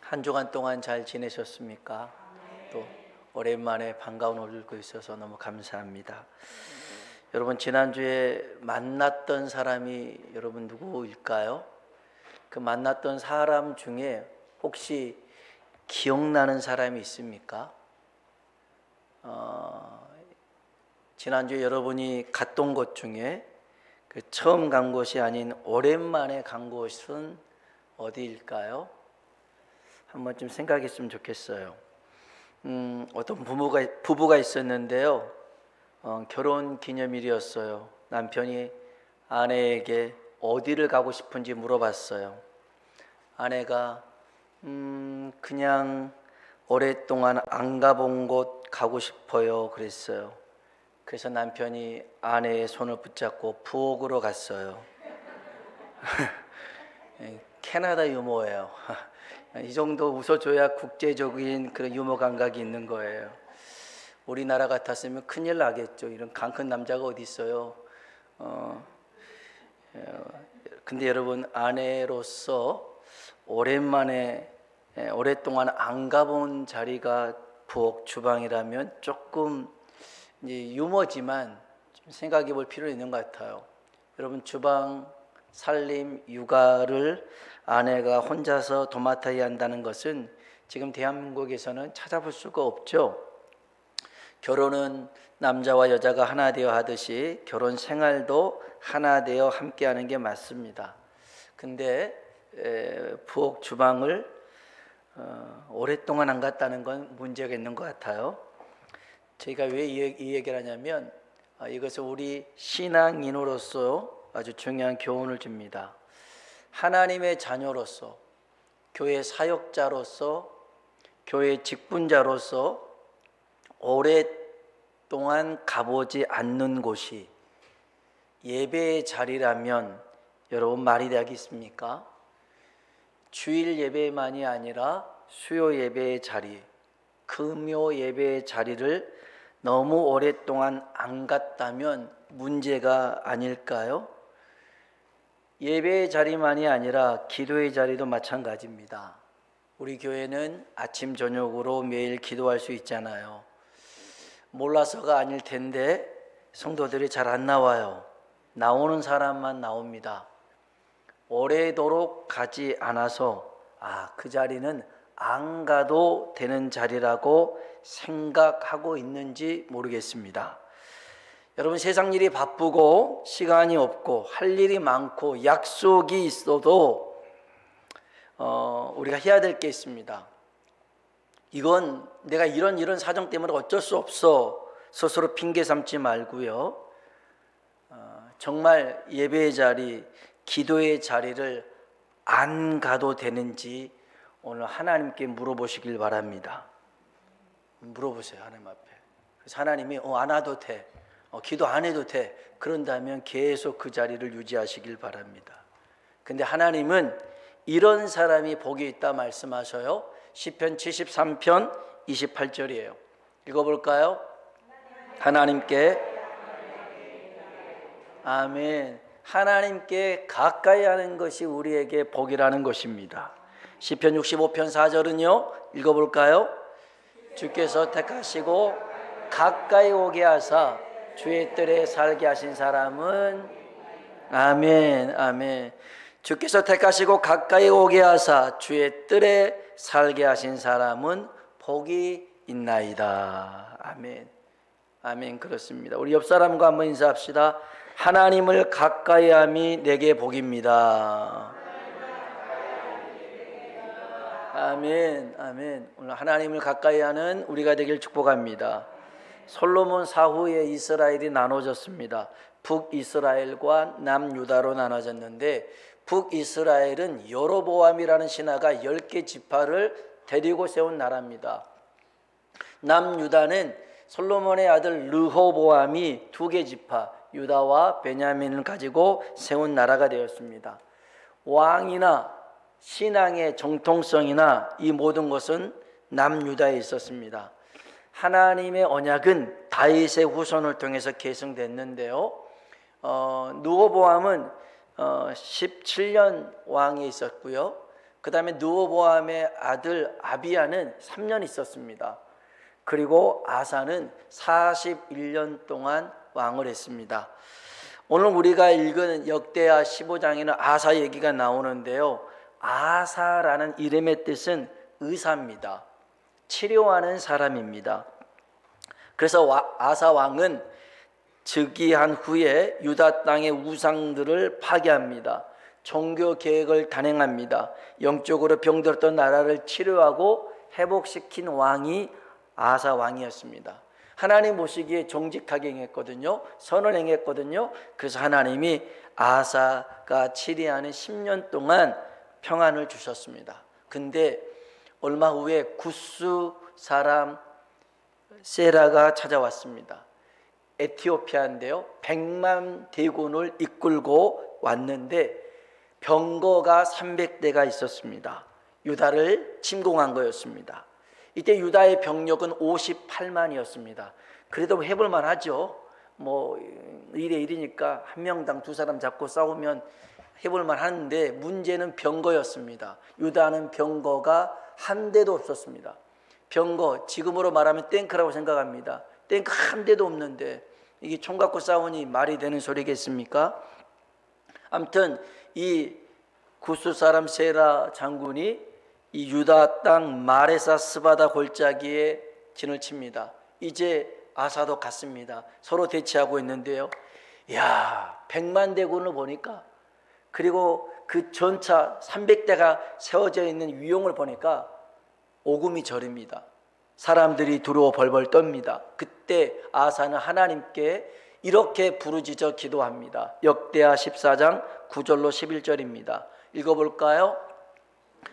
한 주간 동안 잘 지내셨습니까? 또 오랜만에 반가운 얼굴 있어서 너무 감사합니다. 여러분, 지난주에 만났던 사람이 여러분 누구일까요? 그 만났던 사람 중에 혹시 기억나는 사람이 있습니까? 지난주에 여러분이 갔던 곳 중에 그 처음 간 곳이 아닌 오랜만에 간 곳은 어디일까요? 한번 좀 생각했으면 좋겠어요. 어떤 부부가 있었는데요. 결혼 기념일이었어요. 남편이 아내에게 어디를 가고 싶은지 물어봤어요. 아내가 그냥 오랫동안 안 가본 곳 가고 싶어요 그랬어요. 그래서 남편이 아내의 손을 붙잡고 부엌으로 갔어요. 캐나다 유머예요. 이 정도 웃어줘야 국제적인 그런 유머 감각이 있는 거예요. 우리나라 같았으면 큰일 나겠죠. 이런 강 큰 남자가 어디 있어요. 근데 여러분, 아내로서 오랜만에 오랫동안 안 가본 자리가 부엌 주방이라면 조금 이제 유머지만 좀 생각해 볼 필요가 있는 것 같아요. 여러분, 주방 살림 육아를 아내가 혼자서 도맡아야 한다는 것은 지금 대한민국에서는 찾아볼 수가 없죠. 결혼은 남자와 여자가 하나 되어 하듯이 결혼 생활도 하나 되어 함께하는 게 맞습니다. 근데 부엌 주방을 오랫동안 안 갔다는 건 문제가 있는 것 같아요. 제가 왜 이 얘기를 하냐면 이것은 우리 신앙인으로서 아주 중요한 교훈을 줍니다. 하나님의 자녀로서, 교회 사역자로서, 교회 직분자로서 오랫동안 가보지 않는 곳이 예배의 자리라면 여러분 말이 되겠습니까? 주일 예배만이 아니라 수요 예배의 자리, 금요 예배의 자리를 너무 오랫동안 안 갔다면 문제가 아닐까요? 예배의 자리만이 아니라 기도의 자리도 마찬가지입니다. 우리 교회는 아침 저녁으로 매일 기도할 수 있잖아요. 몰라서가 아닐 텐데 성도들이 잘 안 나와요. 나오는 사람만 나옵니다. 오래도록 가지 않아서 그 자리는 안 가도 되는 자리라고 생각하고 있는지 모르겠습니다. 여러분, 세상 일이 바쁘고 시간이 없고 할 일이 많고 약속이 있어도 우리가 해야 될 게 있습니다. 이건 내가 이런 사정 때문에 어쩔 수 없어 스스로 핑계 삼지 말고요. 정말 예배의 자리, 기도의 자리를 안 가도 되는지 오늘 하나님께 물어보시길 바랍니다. 물어보세요, 하나님 앞에. 그래서 하나님이 안 와도 돼, 기도 안 해도 돼, 그런다면 계속 그 자리를 유지하시길 바랍니다. 근데 하나님은 이런 사람이 복이 있다 말씀하셔요. 시편 73편 28절이에요. 읽어볼까요? 하나님께, 아멘. 하나님께 가까이 하는 것이 우리에게 복이라는 것입니다. 시편 65편 4절은요, 읽어볼까요? 주께서 택하시고 가까이 오게 하사 주의 뜰에 살게 하신 사람은, 아멘, 아멘. 주께서 택하시고 가까이 오게 하사 주의 뜰에 살게 하신 사람은 복이 있나이다. 아멘, 아멘. 그렇습니다. 우리 옆 사람과 한번 인사합시다. 하나님을 가까이 함이 내게 복입니다. 아멘, 아멘. 오늘 하나님을 가까이 하는 우리가 되길 축복합니다. 솔로몬 사후에 이스라엘이 나눠졌습니다. 북이스라엘과 남유다로 나눠졌는데, 북이스라엘은 여로보암이라는 신하가 10개 지파를 데리고 세운 나라입니다. 남유다는 솔로몬의 아들 르호보암이 2개 지파 유다와 베냐민을 가지고 세운 나라가 되었습니다. 왕이나 신앙의 정통성이나 이 모든 것은 남유다에 있었습니다. 하나님의 언약은 다윗의 후손을 통해서 계승됐는데요. 르호보암은 17년 왕이 있었고요. 그 다음에 느호보암의 아들 아비야는 3년 있었습니다. 그리고 아사는 41년 동안 왕을 했습니다. 오늘 우리가 읽은 역대하 15장에는 아사 얘기가 나오는데요, 아사라는 이름의 뜻은 의사입니다. 치료하는 사람입니다. 그래서 아사 왕은 즉위한 후에 유다 땅의 우상들을 파괴합니다. 종교 개혁을 단행합니다. 영적으로 병들었던 나라를 치료하고 회복시킨 왕이 아사 왕이었습니다. 하나님 보시기에 정직하게 행했거든요. 선을 행했거든요. 그래서 하나님이 아사가 치리하는 10년 동안 평안을 주셨습니다. 근데 얼마 후에 구스 사람 세라가 찾아왔습니다. 에티오피아인데요, 100만 대군을 이끌고 왔는데 병거가 300대가 있었습니다. 유다를 침공한 거였습니다. 이때 유다의 병력은 58만이었습니다. 그래도 해볼만 하죠. 뭐 1대 1이니까 한 명당 두 사람 잡고 싸우면 해볼만 하는데, 문제는 병거였습니다. 유다는 병거가 한 대도 없었습니다. 병거, 지금으로 말하면 탱크라고 생각합니다. 탱크 한 대도 없는데 이게 총 갖고 싸우니 말이 되는 소리겠습니까? 아무튼 이 구스 사람 세라 장군이 이 유다 땅 마레사 스바다 골짜기에 진을 칩니다. 이제 아사도 갔습니다. 서로 대치하고 있는데요, 야, 100만 대군을 보니까, 그리고 그 전차 300대가 세워져 있는 위용을 보니까 오금이 저립니다. 사람들이 두려워 벌벌 떱니다. 그때 아사는 하나님께 이렇게 부르짖어 기도합니다. 역대하 14장 9절로 11절입니다. 읽어볼까요?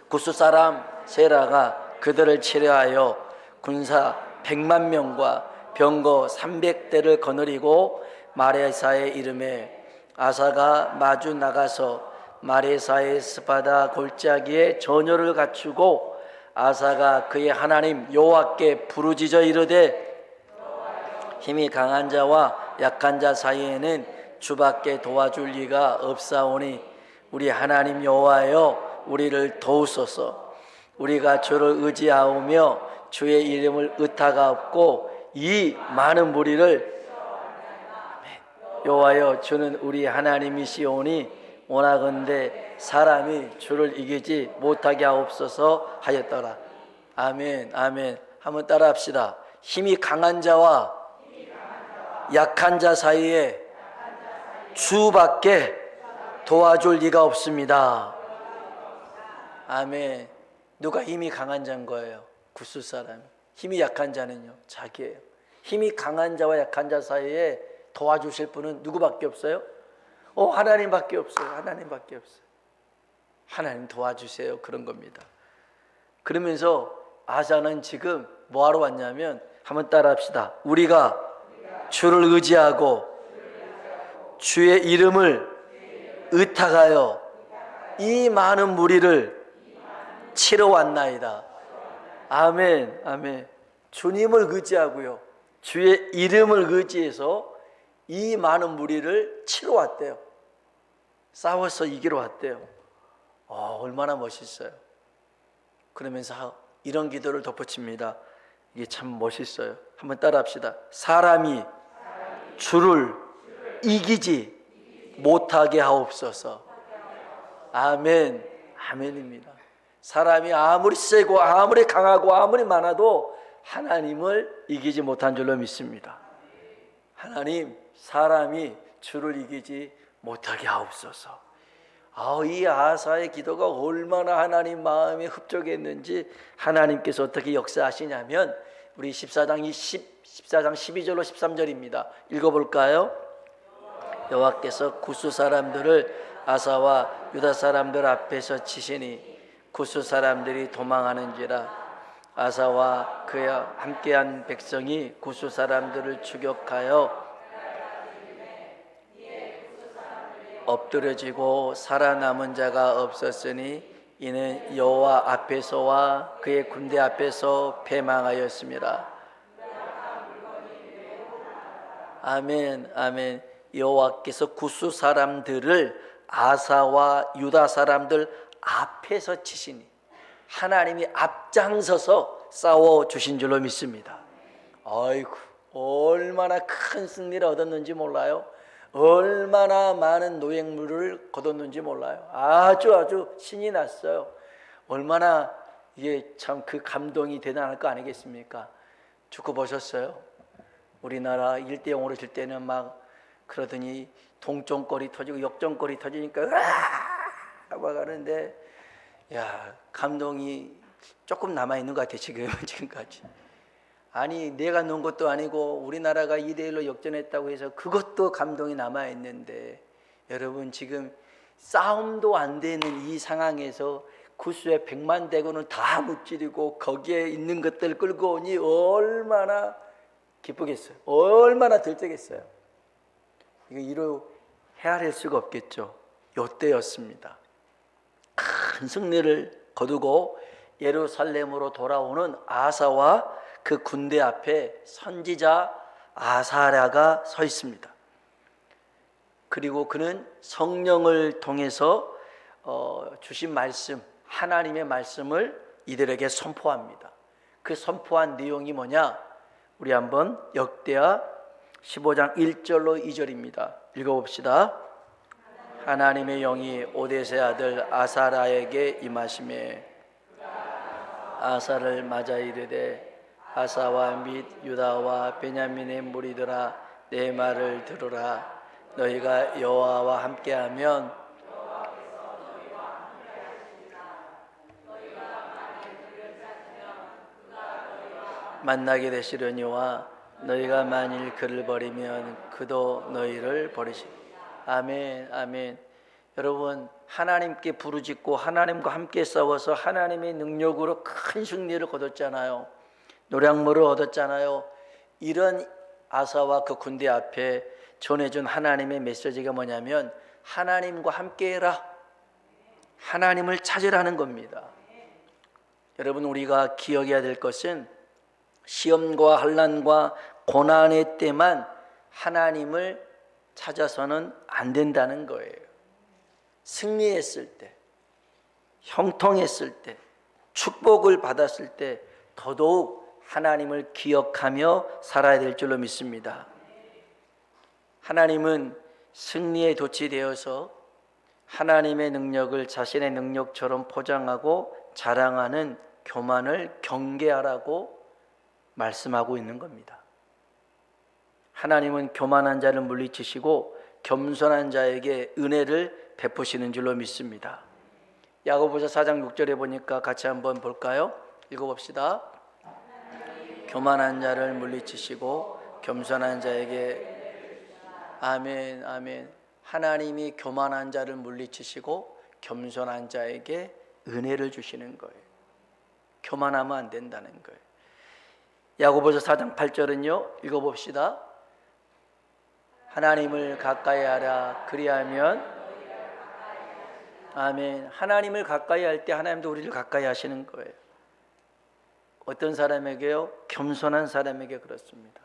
구스 사람 세라가 그들을 치려하여 군사 100만 명과 병거 300대를 거느리고 마레사의 이름에 아사가 마주 나가서 마레사의 스바다 골짜기에 전열을 갖추고 아사가 그의 하나님 여호와께 부르짖어 이르되 힘이 강한 자와 약한 자 사이에는 주밖에 도와줄 리가 없사오니 우리 하나님 여호와여 우리를 도우소서. 우리가 주를 의지하오며 주의 이름을 의탁하옵고 이 많은 무리를 여호와여 주는 우리 하나님이시오니 원하건대 사람이 주를 이기지 못하게 하옵소서 하였더라. 아멘, 아멘. 한번 따라합시다. 힘이 강한 자와 약한 자 사이에 주밖에 도와줄 리가 없습니다. 아멘. 누가 힘이 강한 자인 거예요? 구스 사람. 힘이 약한 자는요, 자기예요. 힘이 강한 자와 약한 자 사이에 도와주실 분은 누구밖에 없어요? 하나님밖에 없어요. 하나님밖에 없어요. 하나님 도와주세요. 그런 겁니다. 그러면서 아사는 지금 뭐하러 왔냐면, 한번 따라합시다. 우리가 주를 의지하고 주의 이름을 의탁하여 이 많은 무리를 치러 왔나이다. 아멘, 아멘. 주님을 의지하고요, 주의 이름을 의지해서 이 많은 무리를 치러 왔대요. 싸워서 이기러 왔대요. 얼마나 멋있어요. 그러면서 이런 기도를 덧붙입니다. 이게 참 멋있어요. 한번 따라합시다. 사람이 주를 이기지 못하게 하옵소서. 아멘, 아멘입니다. 사람이 아무리 세고 아무리 강하고 아무리 많아도 하나님을 이기지 못한 줄로 믿습니다. 하나님, 사람이 주를 이기지 못하게 하옵소서. 이 아사의 기도가 얼마나 하나님 마음에 흡족했는지 하나님께서 어떻게 역사하시냐면, 우리 14장 12절로 13절입니다. 읽어볼까요? 여호와께서 구스 사람들을 아사와 유다 사람들 앞에서 치시니 구스 사람들이 도망하는지라. 아사와 그와 함께한 백성이 구스 사람들을 추격하여 엎드려지고 살아남은 자가 없었으니 이는 여호와 앞에서와 그의 군대 앞에서 패망하였습니다. 아멘, 아멘. 여호와께서 구스 사람들을 아사와 유다 사람들 앞에서 치시니 하나님이 앞장서서 싸워 주신 줄로 믿습니다. 아이고, 얼마나 큰 승리를 얻었는지 몰라요. 얼마나 많은 노획물을 거뒀는지 몰라요. 아주 신이 났어요. 얼마나 이게 참 그 감동이 대단할 거 아니겠습니까? 축구 보셨어요? 우리나라 1대0으로 질 때는 막 그러더니 동점골이 터지고 역전골이 터지니까 막 하는데, 야, 감동이 조금 남아있는 것 같아 지금까지. 아니, 내가 넣은 것도 아니고 우리나라가 2대1로 역전했다고 해서 그것도 감동이 남아있는데, 여러분 지금 싸움도 안 되는 이 상황에서 구수의 100만 대군을 다 무찌르고 거기에 있는 것들 끌고 오니 얼마나 기쁘겠어요. 얼마나 들뜨겠어요. 이거 이루 헤아릴 수가 없겠죠. 요때였습니다. 큰 승리를 거두고 예루살렘으로 돌아오는 아사와 그 군대 앞에 선지자 아사랴가 서 있습니다. 그리고 그는 성령을 통해서 주신 말씀, 하나님의 말씀을 이들에게 선포합니다. 그 선포한 내용이 뭐냐? 우리 한번 역대하 15장 1절로 2절입니다. 읽어봅시다. 하나님의 영이 오뎃의 아들 아사랴에게 임하심에 아사를 맞아 이르되 아사와 및 유다와 베냐민의 무리들아, 내 말을 들으라. 너희가 여호와와 함께하면 만나게 되시려니와 너희가 만일 그를 버리면 그도 너희를 버리시리. 아멘, 아멘. 여러분, 하나님께 부르짖고 하나님과 함께 싸워서 하나님의 능력으로 큰 승리를 거뒀잖아요. 노량물을 얻었잖아요. 이런 아사와 그 군대 앞에 전해준 하나님의 메시지가 뭐냐면 하나님과 함께해라, 하나님을 찾으라는 겁니다. 여러분, 우리가 기억해야 될 것은 시험과 환난과 고난의 때만 하나님을 찾아서는 안 된다는 거예요. 승리했을 때, 형통했을 때, 축복을 받았을 때 더더욱 하나님을 기억하며 살아야 될 줄로 믿습니다. 하나님은 승리에 도취되어서 하나님의 능력을 자신의 능력처럼 포장하고 자랑하는 교만을 경계하라고 말씀하고 있는 겁니다. 하나님은 교만한 자를 물리치시고 겸손한 자에게 은혜를 베푸시는 줄로 믿습니다. 야고보서 4장 6절에 보니까 같이 한번 볼까요? 읽어봅시다. 교만한 자를 물리치시고 겸손한 자에게, 아멘, 아멘. 하나님이 교만한 자를 물리치시고 겸손한 자에게 은혜를 주시는 거예요. 교만하면 안 된다는 거예요. 야고보서 4장 8절은요, 읽어봅시다. 하나님을 가까이 하라. 그리하면, 아멘. 하나님을 가까이 할 때 하나님도 우리를 가까이 하시는 거예요. 어떤 사람에게요? 겸손한 사람에게 그렇습니다.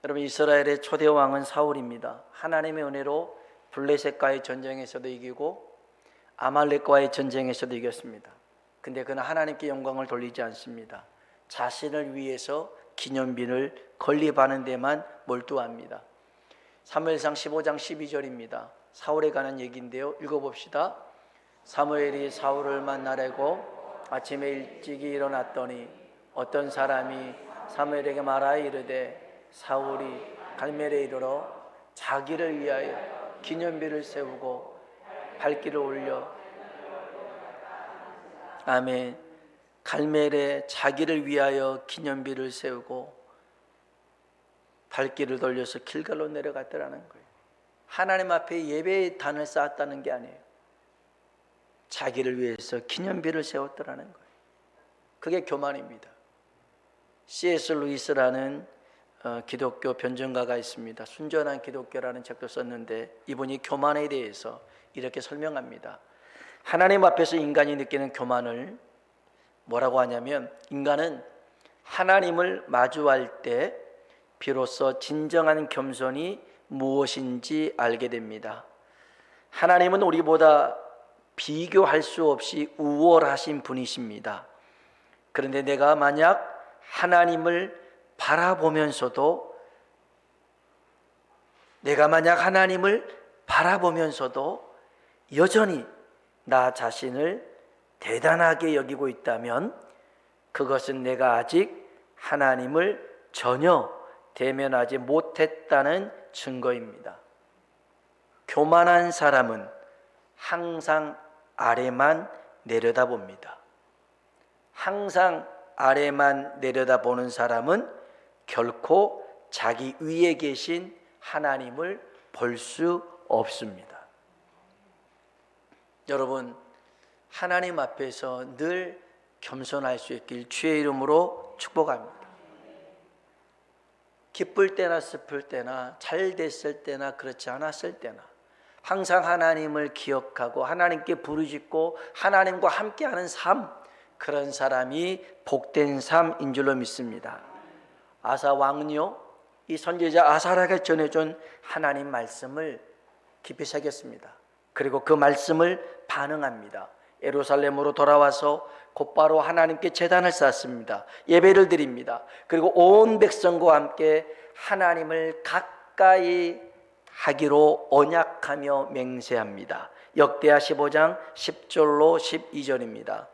여러분, 이스라엘의 초대 왕은 사울입니다. 하나님의 은혜로 블레셋과의 전쟁에서도 이기고 아말렉과의 전쟁에서도 이겼습니다. 근데 그는 하나님께 영광을 돌리지 않습니다. 자신을 위해서 기념비를 건립하는 데만 몰두합니다. 사무엘상 15장 12절입니다. 사울에 관한 얘기인데요, 읽어봅시다. 사무엘이 사울을 만나려고 아침에 일찍이 일어났더니 어떤 사람이 사무엘에게 말하여 이르되 사울이 갈멜에 이르러 자기를 위하여 기념비를 세우고 발길을 올려, 아멘. 갈멜에 자기를 위하여 기념비를 세우고 발길을 돌려서 길갈로 내려갔더라는 거예요. 하나님 앞에 예배의 단을 쌓았다는 게 아니에요. 자기를 위해서 기념비를 세웠더라는 거예요. 그게 교만입니다. C.S. 루이스라는 기독교 변증가가 있습니다. 순전한 기독교라는 책도 썼는데 이분이 교만에 대해서 이렇게 설명합니다. 하나님 앞에서 인간이 느끼는 교만을 뭐라고 하냐면, 인간은 하나님을 마주할 때 비로소 진정한 겸손이 무엇인지 알게 됩니다. 하나님은 우리보다 비교할 수 없이 우월하신 분이십니다. 그런데 내가 만약 하나님을 바라보면서도 여전히 나 자신을 대단하게 여기고 있다면 그것은 내가 아직 하나님을 전혀 대면하지 못했다는 증거입니다. 교만한 사람은 항상 아래만 내려다봅니다. 항상 아래만 내려다보는 사람은 결코 자기 위에 계신 하나님을 볼 수 없습니다. 여러분, 하나님 앞에서 늘 겸손할 수 있길 주의 이름으로 축복합니다. 기쁠 때나 슬플 때나 잘 됐을 때나 그렇지 않았을 때나 항상 하나님을 기억하고 하나님께 부르짖고 하나님과 함께하는 삶, 그런 사람이 복된 삶인 줄로 믿습니다. 아사 왕은요, 이 선지자 아사랴가 전해준 하나님 말씀을 깊이 새겼습니다. 그리고 그 말씀을 반응합니다. 예루살렘으로 돌아와서 곧바로 하나님께 제단을 쌓습니다. 예배를 드립니다. 그리고 온 백성과 함께 하나님을 가까이 하기로 언약하며 맹세합니다. 역대하 15장 10절로 12절입니다.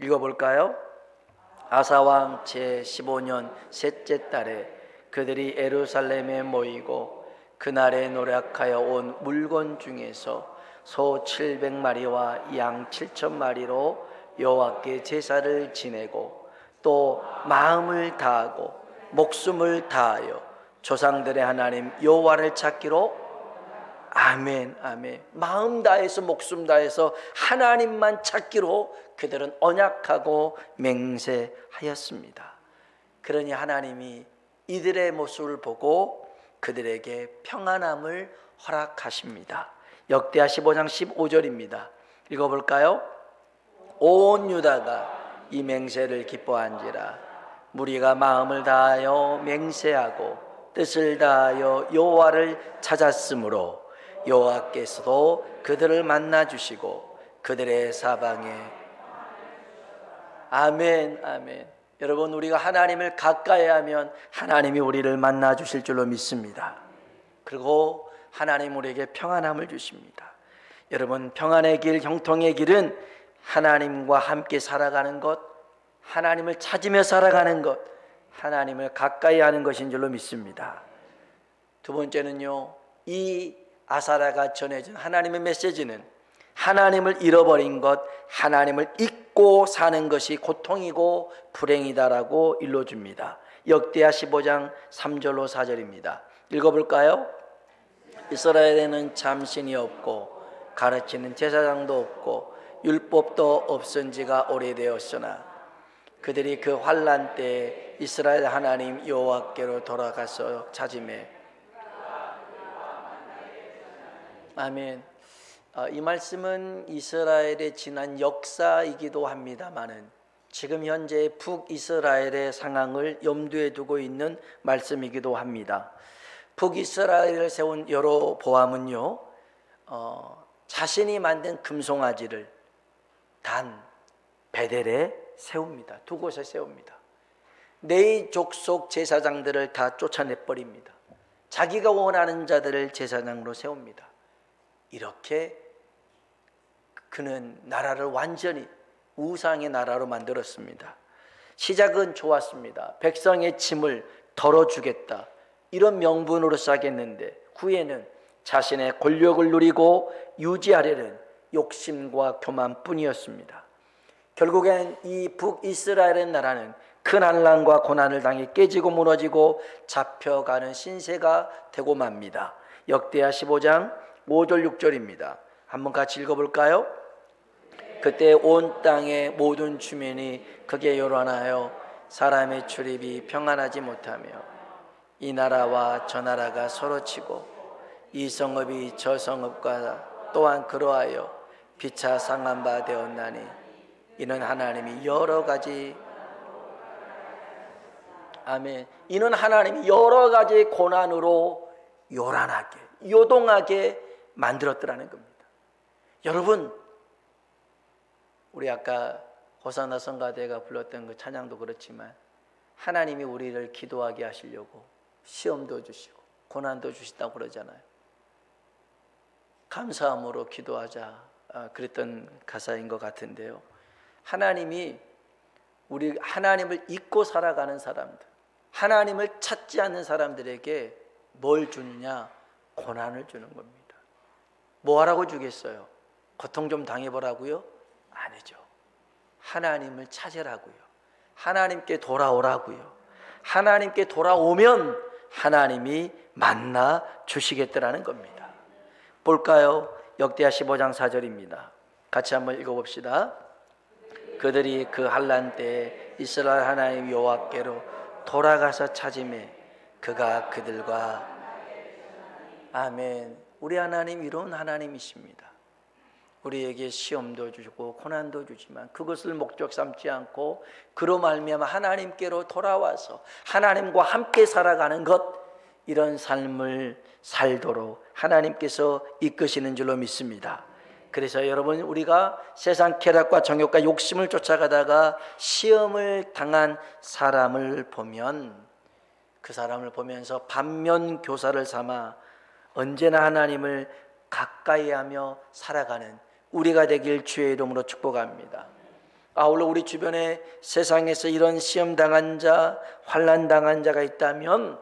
읽어볼까요? 아사왕 제15년 셋째 달에 그들이 예루살렘에 모이고 그날에 노력하여 온 물건 중에서 소 700마리와 양 7,000마리로 여호와께 제사를 지내고 또 마음을 다하고 목숨을 다하여 조상들의 하나님 여호와를 찾기로 아멘, 아멘. 마음 다해서 목숨 다해서 하나님만 찾기로 그들은 언약하고 맹세하였습니다. 그러니 하나님이 이들의 모습을 보고 그들에게 평안함을 허락하십니다. 역대하 15장 15절입니다. 읽어볼까요? 온 유다가 이 맹세를 기뻐한지라 무리가 마음을 다하여 맹세하고 뜻을 다하여 여호와를 찾았으므로 여호와께서도 그들을 만나 주시고 그들의 사방에 아멘, 아멘. 여러분, 우리가 하나님을 가까이 하면 하나님이 우리를 만나 주실 줄로 믿습니다. 그리고 하나님 우리에게 평안함을 주십니다. 여러분, 평안의 길, 형통의 길은 하나님과 함께 살아가는 것, 하나님을 찾으며 살아가는 것, 하나님을 가까이 하는 것인 줄로 믿습니다. 두 번째는요, 이 아사랴가 전해진 하나님의 메시지는 하나님을 잃어버린 것, 하나님을 잊고 사는 것이 고통이고 불행이다라고 일러줍니다. 역대하 15장 3절로 4절입니다. 읽어볼까요? 이스라엘에는 참신이 없고 가르치는 제사장도 없고 율법도 없은 지가 오래되었으나 그들이 그 환난 때에 이스라엘 하나님 여호와께로 돌아가서 찾으매 아멘. 이 말씀은 이스라엘의 지난 역사이기도 합니다마는 지금 현재 북이스라엘의 상황을 염두에 두고 있는 말씀이기도 합니다. 북이스라엘을 세운 여로보암은요, 자신이 만든 금송아지를 단 베델에 세웁니다. 두 곳에 세웁니다. 네 족속 제사장들을 다 쫓아내버립니다. 자기가 원하는 자들을 제사장으로 세웁니다. 이렇게 그는 나라를 완전히 우상의 나라로 만들었습니다. 시작은 좋았습니다. 백성의 짐을 덜어주겠다, 이런 명분으로 시작했는데 후에는 자신의 권력을 누리고 유지하려는 욕심과 교만뿐이었습니다. 결국엔 이 북이스라엘의 나라는 큰 환난과 고난을 당해 깨지고 무너지고 잡혀가는 신세가 되고 맙니다. 역대하 15장 5절 6절입니다. 한번 같이 읽어볼까요? 그때 온 땅의 모든 주민이 극에 요란하여 사람의 출입이 평안하지 못하며 이 나라와 저 나라가 서로 치고 이 성읍이 저 성읍과 또한 그러하여 피차 상한 바 되었나니 이는 하나님이 여러 가지 아멘. 이는 하나님이 여러 가지 고난으로 요란하게 요동하게 만들었더라는 겁니다. 여러분, 우리 아까 호산나 성가대가 불렀던 그 찬양도 그렇지만 하나님이 우리를 기도하게 하시려고 시험도 주시고 고난도 주신다고 그러잖아요. 감사함으로 기도하자, 그랬던 가사인 것 같은데요. 하나님이 우리 하나님을 잊고 살아가는 사람들, 하나님을 찾지 않는 사람들에게 뭘 주느냐? 고난을 주는 겁니다. 뭐 하라고 주겠어요? 고통 좀 당해보라고요? 아니죠. 하나님을 찾으라고요. 하나님께 돌아오라고요. 하나님께 돌아오면 하나님이 만나 주시겠다라는 겁니다. 볼까요? 역대하 15장 4절입니다. 같이 한번 읽어봅시다. 그들이 그 환난 때에 이스라엘 하나님 여호와께로 돌아가서 찾으매 그가 그들과 아멘. 우리 하나님 이로운 하나님이십니다. 우리에게 시험도 주시고 고난도 주지만 그것을 목적 삼지 않고 그로 말미암아 하나님께로 돌아와서 하나님과 함께 살아가는 것, 이런 삶을 살도록 하나님께서 이끄시는 줄로 믿습니다. 그래서 여러분, 우리가 세상 쾌락과 정욕과 욕심을 쫓아가다가 시험을 당한 사람을 보면 그 사람을 보면서 반면 교사를 삼아 언제나 하나님을 가까이하며 살아가는 우리가 되길 주의 이름으로 축복합니다. 아울러 우리 주변에 세상에서 이런 시험 당한 자, 환난 당한 자가 있다면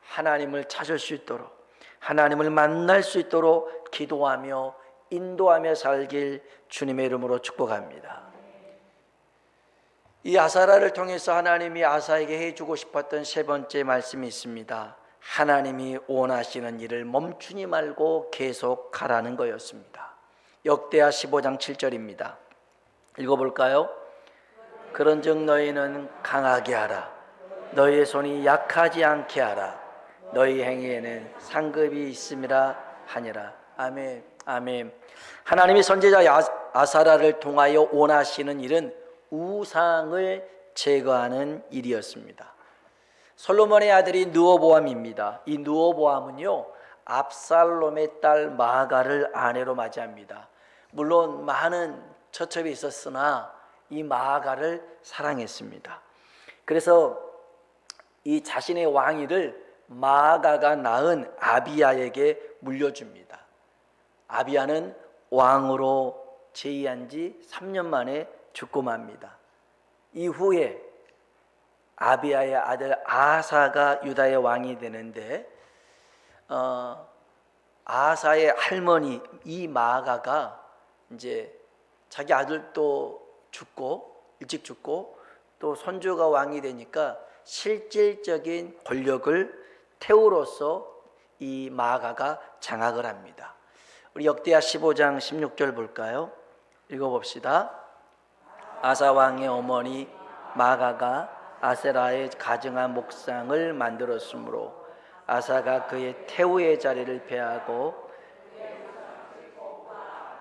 하나님을 찾을 수 있도록, 하나님을 만날 수 있도록 기도하며 인도하며 살길 주님의 이름으로 축복합니다. 이 아사라를 통해서 하나님이 아사에게 해주고 싶었던 세 번째 말씀이 있습니다. 하나님이 원하시는 일을 멈추지 말고 계속 가라는 거였습니다. 역대하 15장 7절입니다. 읽어볼까요? 그런즉 너희는 강하게 하라. 너희의 손이 약하지 않게 하라. 너희 행위에는 상급이 있음이라 하니라. 아멘. 아멘. 하나님이 선지자 아사라를 통하여 원하시는 일은 우상을 제거하는 일이었습니다. 솔로몬의 아들이 느호보암입니다. 이 느호보암은요, 압살롬의 딸 마아가를 아내로 맞이합니다. 물론 많은 처첩이 있었으나 이 마아가를 사랑했습니다. 그래서 이 자신의 왕위를 마아가가 낳은 아비야에게 물려줍니다. 아비야는 왕으로 재위한 지 3년 만에 죽고 맙니다. 이후에 아비야의 아들 아사가 유다의 왕이 되는데 아사의 할머니 이 마아가가 이제 자기 아들도 죽고 일찍 죽고 또 손주가 왕이 되니까 실질적인 권력을 태우로서 이 마아가가 장악을 합니다. 우리 역대하 15장 16절 볼까요? 읽어봅시다. 아사 왕의 어머니 마아가가 아세라의 가증한 목상을 만들었으므로 아사가 그의 태우의 자리를 패하고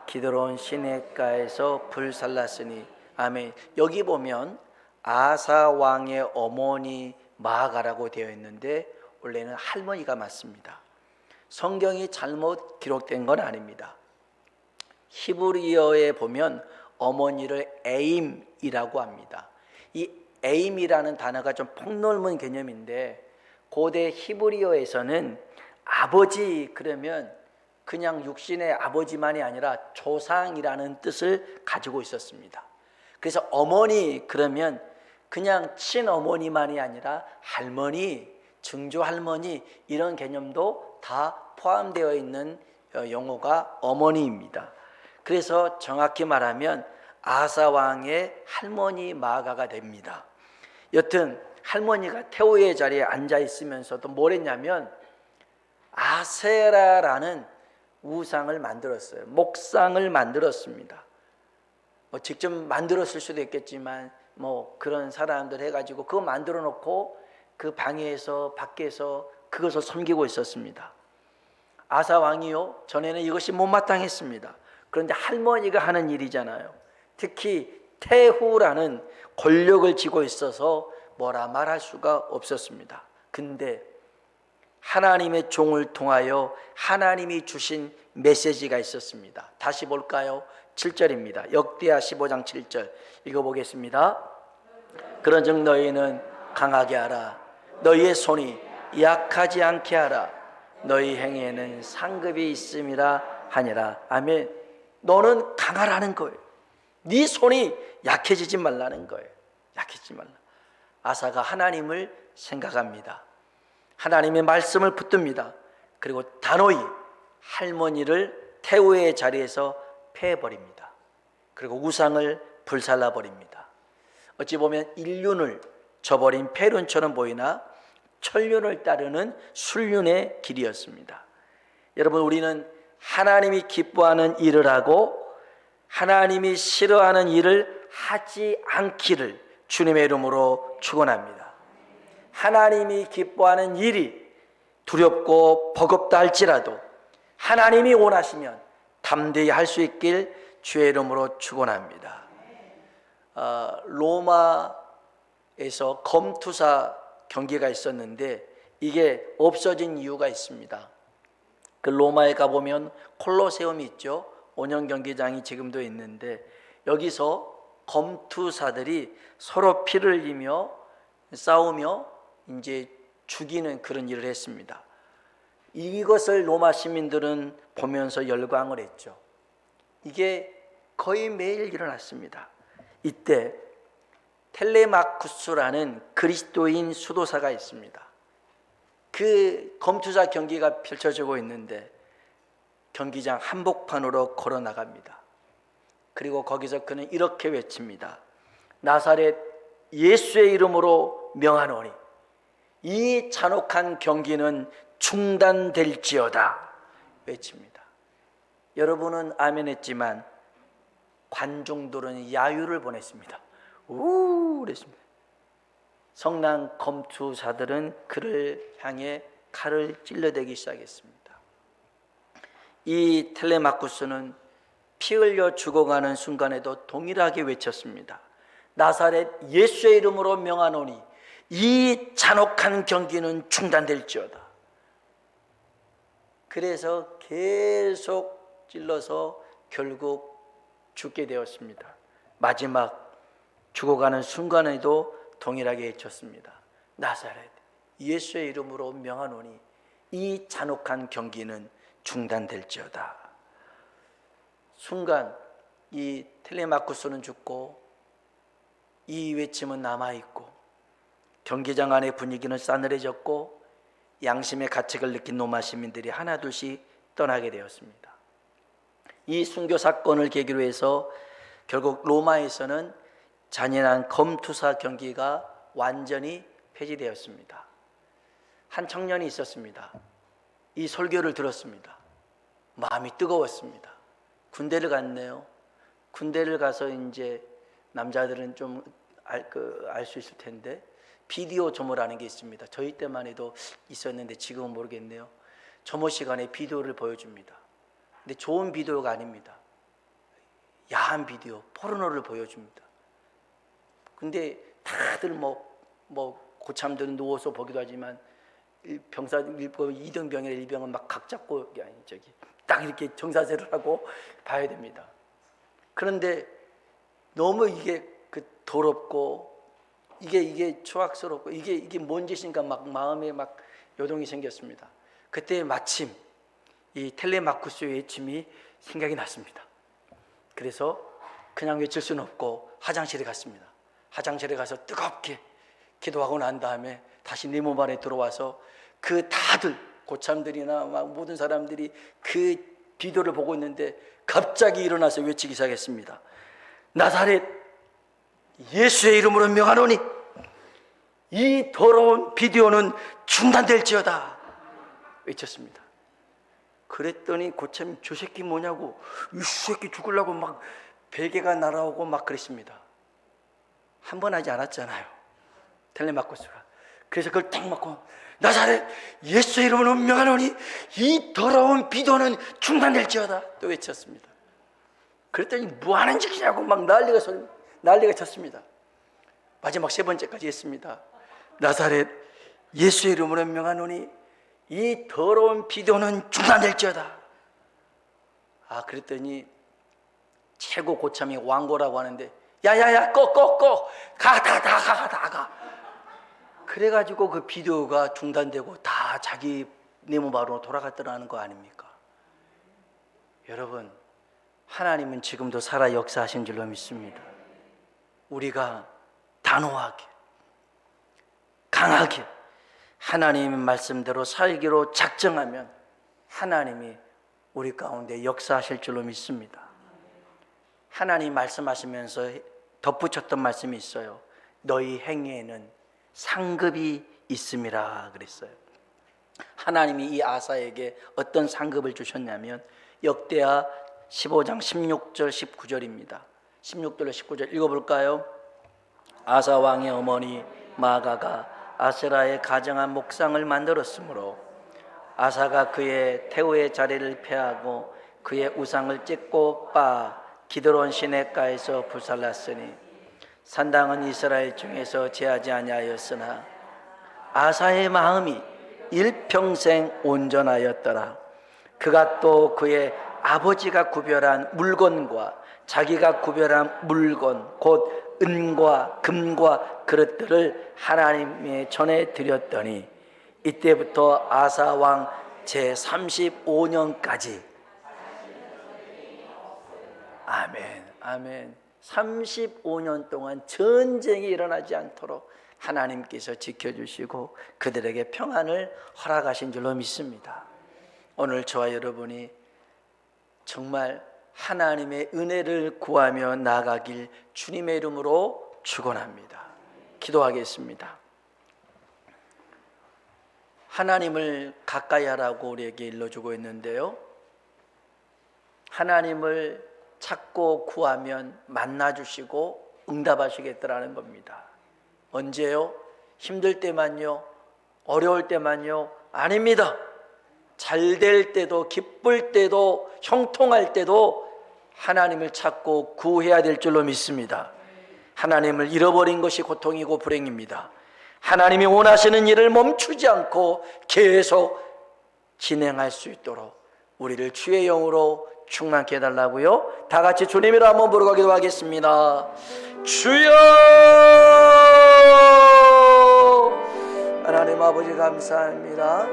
기드론 시내가에서 불살랐으니 아멘. 여기 보면 아사 왕의 어머니 마아가라고 되어 있는데 원래는 할머니가 맞습니다. 성경이 잘못 기록된 건 아닙니다. 히브리어에 보면 어머니를 에임이라고 합니다. 이 에임이라는 단어가 좀 폭넓은 개념인데 고대 히브리어에서는 아버지 그러면 그냥 육신의 아버지만이 아니라 조상이라는 뜻을 가지고 있었습니다. 그래서 어머니 그러면 그냥 친어머니만이 아니라 할머니, 증조할머니 이런 개념도 다 포함되어 있는 용어가 어머니입니다. 그래서 정확히 말하면 아사 왕의 할머니 마아가가 됩니다. 여튼 할머니가 태우의 자리에 앉아 있으면서도 뭘 했냐면 아세라라는 우상을 만들었어요. 목상을 만들었습니다. 직접 만들었을 수도 있겠지만 그런 사람들 해가지고 그거 만들어 놓고 그 방에서 밖에서 그것을 섬기고 있었습니다. 아사 왕이요, 전에는 이것이 못마땅했습니다. 그런데 할머니가 하는 일이잖아요. 특히 태후라는 권력을 쥐고 있어서 뭐라 말할 수가 없었습니다. 근데 하나님의 종을 통하여 하나님이 주신 메시지가 있었습니다. 다시 볼까요? 7절입니다. 역대하 15장 7절 읽어보겠습니다. 그런즉 너희는 강하게 하라. 너희의 손이 약하지 않게 하라. 너희 행위에는 상급이 있음이라 하니라. 아멘. 너는 강하라는 거예요. 네 손이 약해지지 말라는 거예요. 약해지지 말라. 아사가 하나님을 생각합니다. 하나님의 말씀을 붙듭니다. 그리고 단호히 할머니를 태우의 자리에서 패해버립니다. 그리고 우상을 불살라버립니다. 어찌 보면 인륜을 저버린 폐륜처럼 보이나 천륜을 따르는 순륜의 길이었습니다. 여러분, 우리는 하나님이 기뻐하는 일을 하고 하나님이 싫어하는 일을 하지 않기를 주님의 이름으로 축원합니다. 하나님이 기뻐하는 일이 두렵고 버겁다 할지라도 하나님이 원하시면 담대히 할 수 있길 주의 이름으로 축원합니다. 로마에서 검투사 경기가 있었는데 이게 없어진 이유가 있습니다. 그 로마에 가보면 콜로세움이 있죠. 온영 경기장이 지금도 있는데 여기서 검투사들이 서로 피를 흘리며 싸우며 이제 죽이는 그런 일을 했습니다. 이것을 로마 시민들은 보면서 열광을 했죠. 이게 거의 매일 일어났습니다. 이때 텔레마쿠스라는 그리스도인 수도사가 있습니다. 그 검투사 경기가 펼쳐지고 있는데 경기장 한복판으로 걸어 나갑니다. 그리고 거기서 그는 이렇게 외칩니다. 나사렛 예수의 이름으로 명하노니 이 잔혹한 경기는 중단될지어다 외칩니다. 여러분은 아멘 했지만 관중들은 야유를 보냈습니다. 우 그랬습니다. 성난 검투사들은 그를 향해 칼을 찔러대기 시작했습니다. 이 텔레마쿠스는 피 흘려 죽어가는 순간에도 동일하게 외쳤습니다. 나사렛 예수의 이름으로 명하노니 이 잔혹한 경기는 중단될지어다. 그래서 계속 찔러서 결국 죽게 되었습니다. 마지막 죽어가는 순간에도 동일하게 외쳤습니다. 나사렛 예수의 이름으로 명하노니 이 잔혹한 경기는 중단될지어다. 순간 이 텔레마쿠스는 죽고 이 외침은 남아있고 경기장 안의 분위기는 싸늘해졌고 양심의 가책을 느낀 로마 시민들이 하나둘씩 떠나게 되었습니다. 이 순교 사건을 계기로 해서 결국 로마에서는 잔인한 검투사 경기가 완전히 폐지되었습니다. 한 청년이 있었습니다. 이 설교를 들었습니다. 마음이 뜨거웠습니다. 군대를 갔네요. 군대를 가서 이제 남자들은 좀 알 수 있을 텐데 비디오 조모라는 게 있습니다. 저희 때만 해도 있었는데 지금은 모르겠네요. 조모 시간에 비디오를 보여줍니다. 근데 좋은 비디오가 아닙니다. 야한 비디오, 포르노를 보여줍니다. 근데 다들 뭐 고참들은 누워서 보기도 하지만 병사 2등병이나 1병은 막 각 잡고 딱 이렇게 정사세를 하고 봐야 됩니다. 그런데 너무 이게 더럽고 이게 추악스럽고 이게 뭔 짓인가 막 마음에 막 요동이 생겼습니다. 그때 마침 이 텔레마쿠스의 외침이 생각이 났습니다. 그래서 그냥 외칠 수는 없고 화장실에 갔습니다. 화장실에 가서 뜨겁게 기도하고 난 다음에 다시 내 몸 안에 들어와서 그 다들 고참들이나 막 모든 사람들이 그 비디오를 보고 있는데 갑자기 일어나서 외치기 시작했습니다. 나사렛 예수의 이름으로 명하노니 이 더러운 비디오는 중단될지어다 외쳤습니다. 그랬더니 고참이 저 새끼 뭐냐고 이 새끼 죽으려고 막 베개가 날아오고 막 그랬습니다. 한 번 하지 않았잖아요. 텔레마쿠스가. 그래서 그걸 딱 맞고 나사렛 예수의 이름으로 명하노니 이 더러운 비디오는 중단될지어다 또 외쳤습니다. 그랬더니 뭐 하는 짓이냐고 막 난리가 쳤습니다. 마지막 세 번째까지 했습니다. 나사렛 예수의 이름으로 명하노니 이 더러운 비디오는 중단될지어다. 그랬더니 최고 고참이 왕고라고 하는데, 야야야 꺼 가. 그래가지고 그 비디오가 중단되고 다 자기 네모바로 돌아갔더라는 거 아닙니까? 여러분, 하나님은 지금도 살아 역사하신 줄로 믿습니다. 우리가 단호하게, 강하게 하나님의 말씀대로 살기로 작정하면 하나님이 우리 가운데 역사하실 줄로 믿습니다. 하나님 말씀하시면서 덧붙였던 말씀이 있어요. 너희 행위에는 상급이 있음이라 그랬어요. 하나님이 이 아사에게 어떤 상급을 주셨냐면 역대하 15장 16절 19절입니다. 16절로 19절 읽어볼까요? 아사 왕의 어머니 마아가가 아세라의 가정한 목상을 만들었으므로 아사가 그의 태우의 자리를 폐하고 그의 우상을 찢고 빻아 기드론 시냇가에서 불살랐으니 산당은 이스라엘 중에서 제하지 아니하였으나 아사의 마음이 일평생 온전하였더라. 그가 또 그의 아버지가 구별한 물건과 자기가 구별한 물건 곧 은과 금과 그릇들을 하나님의 전에 드렸더니 이때부터 아사 왕 제35년까지 아멘 35년 동안 전쟁이 일어나지 않도록 하나님께서 지켜주시고 그들에게 평안을 허락하신 줄로 믿습니다. 오늘 저와 여러분이 정말 하나님의 은혜를 구하며 나아가길 주님의 이름으로 축원합니다. 기도하겠습니다. 하나님을 가까이 하라고 우리에게 일러주고 있는데요, 하나님을 찾고 구하면 만나주시고 응답하시겠다라는 겁니다. 언제요? 힘들 때만요? 어려울 때만요? 아닙니다. 잘 될 때도, 기쁠 때도, 형통할 때도 하나님을 찾고 구해야 될 줄로 믿습니다. 하나님을 잃어버린 것이 고통이고 불행입니다. 하나님이 원하시는 일을 멈추지 않고 계속 진행할 수 있도록 우리를 주의 영으로 충만케 해달라고요. 다 같이 주님이라 한번 부르고 기도하겠습니다. 주여! 하나님 아버지 감사합니다.